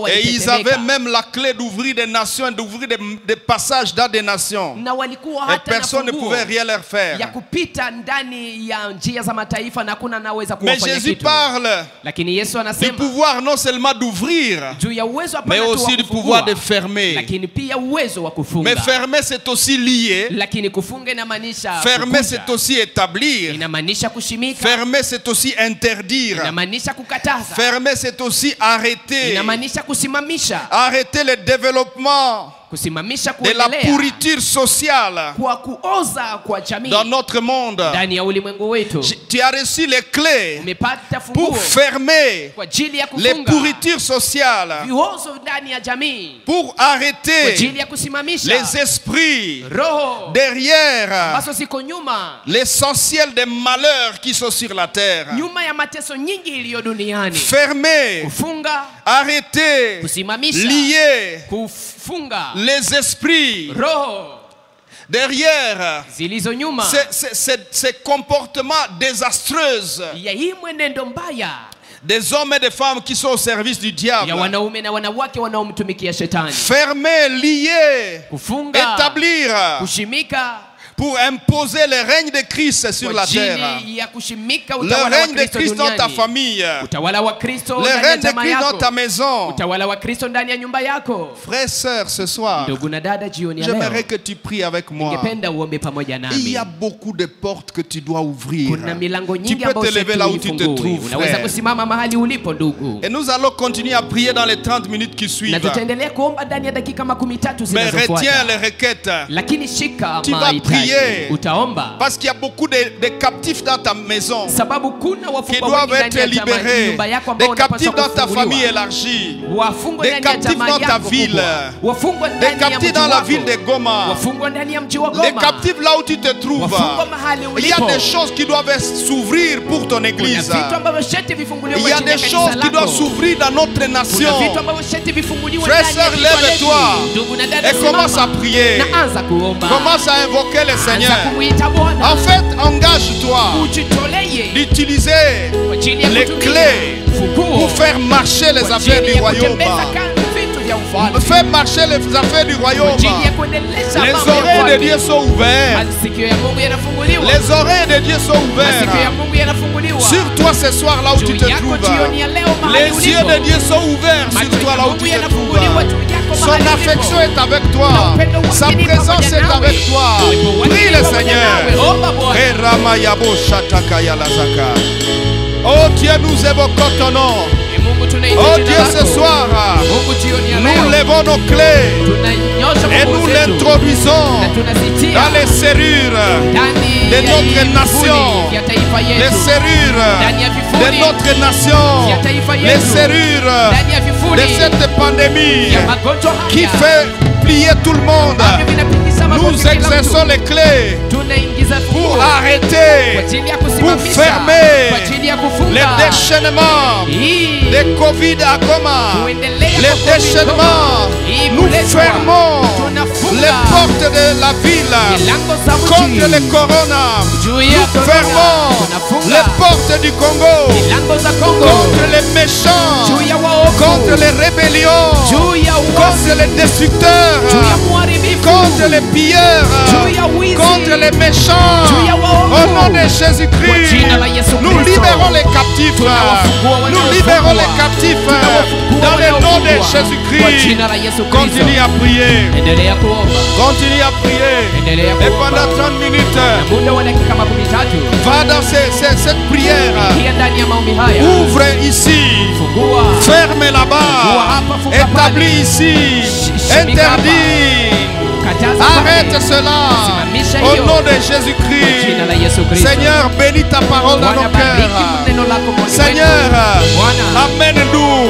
Et ils avaient même la clé d'ouvrir des nations et d'ouvrir des passages dans des nations. Et personne ne pouvait rien leur faire. Mais Jésus parle du pouvoir non seulement d'ouvrir, mais aussi du pouvoir de fermer. Mais fermer, c'est aussi lier. Fermer, c'est aussi établir. Fermer, c'est aussi interdire. Fermer, c'est aussi arrêter. Arrêter le développement de la pourriture sociale dans notre monde. Tu as reçu les clés pour fermer les pourritures sociales, pour arrêter les esprits derrière l'essentiel des malheurs qui sont sur la terre. Fermer, arrêter, lier les esprits derrière ces comportements désastreux des hommes et des femmes qui sont au service du diable. Fermer, lier, établir pour imposer le règne de Christ sur la terre. Le règne de Christ dans ta famille. Le règne de Christ dans ta maison. Frères et sœurs, ce soir, j'aimerais que tu pries avec moi. Il y a beaucoup de portes que tu dois ouvrir. Tu peux te lever là où tu te trouves, frère. Et nous allons continuer à prier dans les 30 minutes qui suivent. Mais retiens les requêtes. Tu vas prier. Parce qu'il y a beaucoup de captifs dans ta maison qui doivent être libérés. Des captifs dans ta famille élargie. Des captifs dans ta ville. Des captifs dans la ville de Goma. Des captifs là où tu te trouves. Il y a des choses qui doivent s'ouvrir pour ton église. Il y a des choses qui doivent s'ouvrir dans notre nation. Frère, sœur, lève-toi et commence à prier. Commence à invoquer le Seigneur. En fait, engage-toi d'utiliser les clés pour faire marcher les affaires du royaume. Fais marcher les affaires du royaume. Les oreilles de Dieu sont ouvertes. Les oreilles de Dieu sont ouvertes. Sur toi ce soir là où tu te trouves. Les yeux de Dieu sont ouverts sur toi là où tu te trouves. Son affection est avec toi. Sa présence est avec toi. Prie le Seigneur. Oh Dieu, nous évoquons ton nom. Oh Dieu, ce soir, nous levons nos clés et nous l'introduisons dans les serrures de notre nation, les serrures de notre nation, les serrures de cette pandémie qui fait plier tout le monde. Nous exerçons les clés pour arrêter, pour fermer les déchaînements de Covid à Goma. Les déchaînements, nous fermons les portes de la ville contre le corona. Nous fermons les portes du Congo contre les méchants, contre les rébellions, contre les destructeurs, contre les pilleurs, contre les méchants. Au nom de Jésus-Christ, nous libérons les captifs. Nous libérons les captifs dans le nom de Jésus-Christ. Continue à prier. Continue à prier. Et pendant 30 minutes, va dans cette prière. Ouvre ici. Ferme là-bas. Établis ici. Interdit. Arrête cela au nom de Jésus-Christ. Seigneur, bénis ta parole dans nos cœurs. Seigneur, amène-nous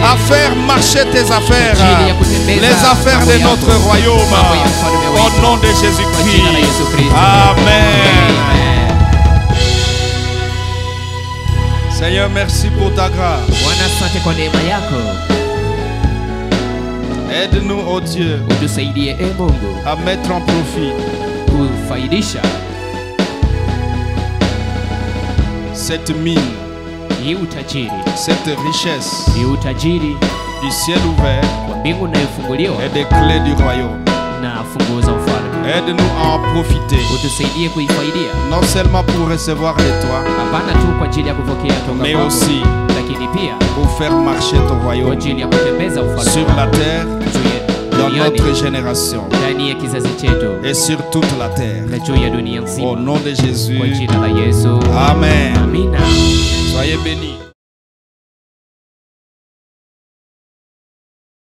à faire marcher tes affaires, les affaires de notre royaume. Au nom de Jésus-Christ. Amen. Seigneur, merci pour ta grâce. Aide-nous, oh Dieu, à mettre en profit cette mine, cette richesse du ciel ouvert et des clés du royaume. Aide-nous à en profiter, non seulement pour recevoir de toi, mais aussi pour faire marcher ton royaume sur la terre, dans notre génération et sur toute la terre. Au nom de Jésus. Amen. Soyez bénis.